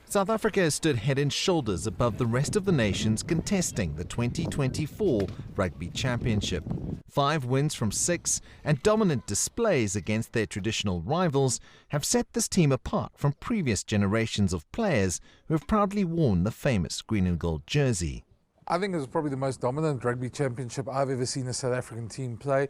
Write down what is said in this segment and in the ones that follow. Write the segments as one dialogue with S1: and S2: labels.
S1: South Africa has stood head and shoulders above the rest of the nations contesting the 2024 Rugby Championship. 5 wins from 6 and dominant displays against their traditional rivals have set this team apart from previous generations of players who have proudly worn the famous green and gold jersey.
S2: I think it was probably the most dominant rugby championship I've ever seen a South African team play.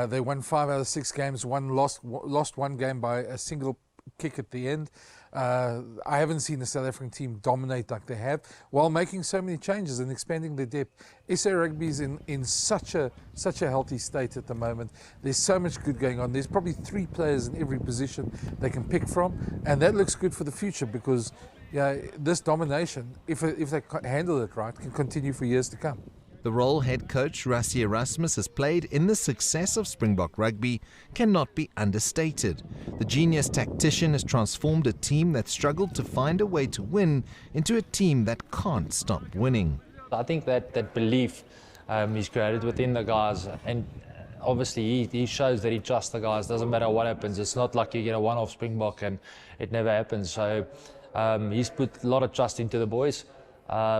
S2: They won 5 out of 6 games, lost one game by a single kick at the end. I haven't seen the South African team dominate like they have, while making so many changes and expanding their depth. SA Rugby is in such a healthy state at the moment. There's so much good going on. There's probably 3 players in every position they can pick from, and that looks good for the future because this domination, if they handle it right, can continue for years to come.
S1: The role head coach Rugby Erasmus has played in the success of Springbok rugby cannot be understated. The genius tactician has transformed a team that struggled to find a way to win into a team that can't stop winning.
S3: I think that belief is created within the guys, and obviously he shows that he trusts the guys. Doesn't matter what happens. It's not like you get a one-off Springbok and it never happens. So he's put a lot of trust into the boys.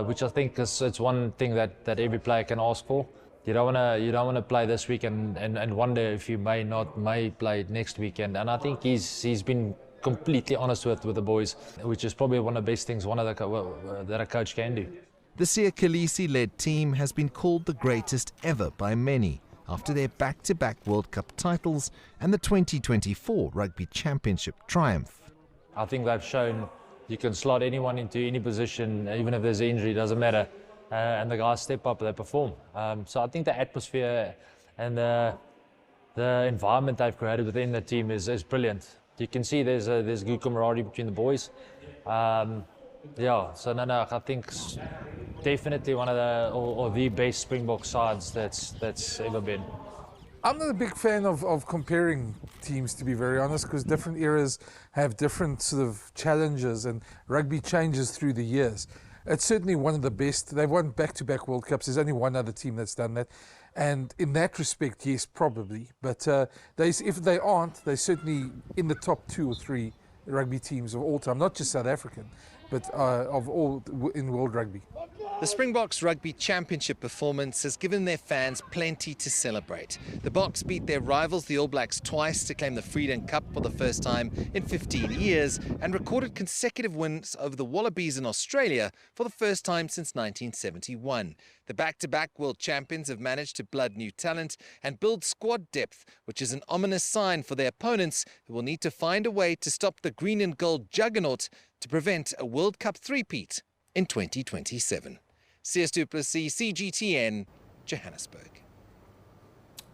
S3: Which I think it's one thing that every player can ask for. You don't want to play this week and wonder if you may play next weekend. And I think he's been completely honest with the boys, which is probably one of the best things that a coach can do.
S1: The Siya Kolisi-led team has been called the greatest ever by many after their back-to-back World Cup titles and the 2024 Rugby Championship triumph.
S3: I think they've shown you can slot anyone into any position, even if there's an injury, doesn't matter. And the guys step up, they perform. So I think the atmosphere and the environment they've created within the team is brilliant. You can see there's good camaraderie between the boys. So I think definitely one of the best Springbok sides that's ever been.
S2: I'm not a big fan of comparing teams, to be very honest, because different eras have different sort of challenges and rugby changes through the years. It's certainly one of the best. They've won back-to-back World Cups. There's only one other team that's done that. And in that respect, yes, probably. But if they aren't, they're certainly in the top 2 or 3 rugby teams of all time, not just South African, but of all in world rugby.
S1: The Springboks Rugby Championship performance has given their fans plenty to celebrate. The Boks beat their rivals, the All Blacks, twice to claim the Freedom Cup for the first time in 15 years and recorded consecutive wins over the Wallabies in Australia for the first time since 1971. The back-to-back world champions have managed to blood new talent and build squad depth, which is an ominous sign for their opponents, who will need to find a way to stop the green and gold juggernaut to prevent a World Cup three-peat in 2027. CS du Plessis, CGTN, Johannesburg.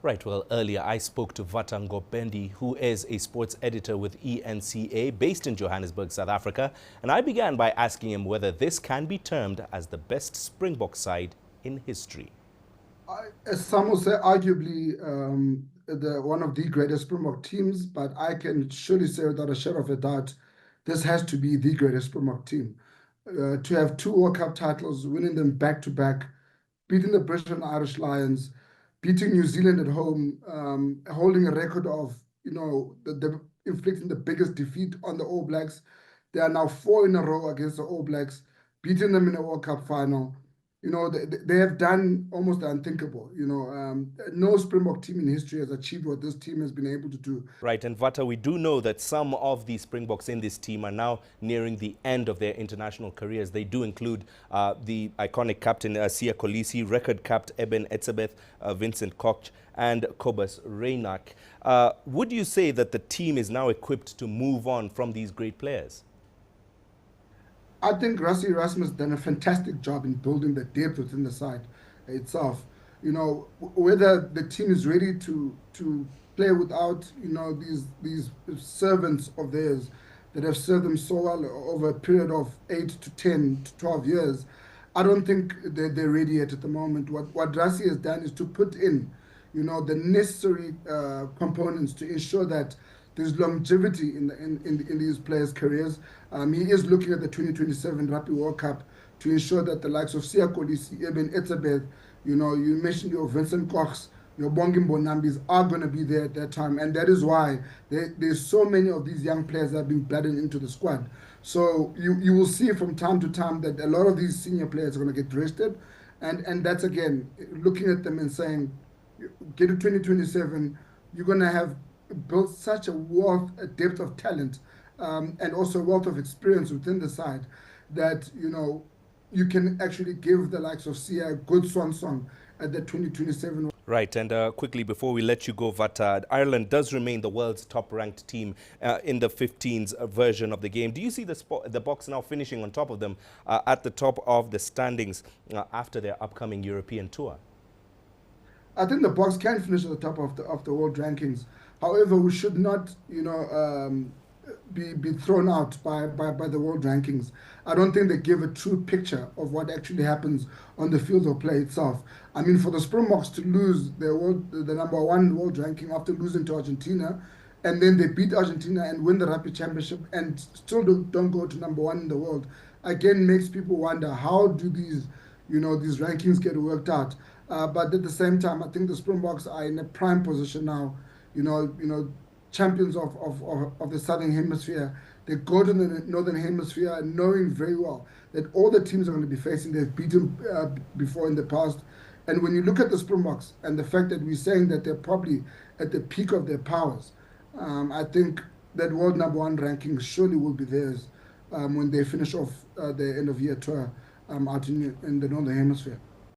S4: Right, well, earlier I spoke to Vata Ngopendi, who is a sports editor with ENCA based in Johannesburg, South Africa, and I began by asking him whether this can be termed as the best Springbok side in history.
S5: As some will say, arguably one of the greatest Springbok teams, but I can surely say without a shadow of a doubt, this has to be the greatest Springbok team. To have 2 World Cup titles, winning them back-to-back, beating the British and Irish Lions, beating New Zealand at home, holding a record of, inflicting the biggest defeat on the All Blacks. They are now 4 in a row against the All Blacks, beating them in a World Cup final. They have done almost the unthinkable. No Springbok team in history has achieved what this team has been able to do.
S4: Right, and Vata, we do know that some of the Springboks in this team are now nearing the end of their international careers. They do include the iconic captain Siya Kolisi, record capt Eben Etzebeth, Vincent Koch, and Cobus Reinach. Would you say that the team is now equipped to move on from these great players?
S5: I think Rugby Erasmus has done a fantastic job in building the depth within the side itself. Whether the team is ready to play without, these servants of theirs that have served them so well over a period of 8 to 10 to 12 years, I don't think they're ready yet at the moment. What Rugby has done is to put in, the necessary components to ensure that there's longevity in these players' careers. He is looking at the 2027 Rugby World Cup to ensure that the likes of Siya Kolisi, Eben Etzebeth, you mentioned your Vincent Kochs, your Bongi Mbonambis are going to be there at that time. And that is why there's so many of these young players that are being blooded into the squad. So you will see from time to time that a lot of these senior players are going to get rested. And that's, again, looking at them and saying, get to 2027, you're going to have built such a wealth, a depth of talent, and also a wealth of experience within the side that, you can actually give the likes of Sia a good swan song at the 2027.
S4: Right, and quickly before we let you go, Vata, Ireland does remain the world's top-ranked team in the 15s version of the game. Do you see the Boks now finishing on top of them at the top of the standings after their upcoming European tour?
S5: I think the Boks can finish at the top of the world rankings. However, we should not, be thrown out by the world rankings. I don't think they give a true picture of what actually happens on the field of play itself. I mean, for the Springboks to lose the #1 world ranking after losing to Argentina, and then they beat Argentina and win the Rugby Championship and still don't go to #1 in the world, again makes people wonder, how do these rankings get worked out? But at the same time, I think the Springboks are in a prime position now. Champions of the Southern Hemisphere. They go to the Northern Hemisphere knowing very well that all the teams are going to be facing, they've beaten before in the past. And when you look at the Springboks and the fact that we're saying that they're probably at the peak of their powers, I think that world #1 ranking surely will be theirs when they finish off the end of year tour out in the Northern Hemisphere.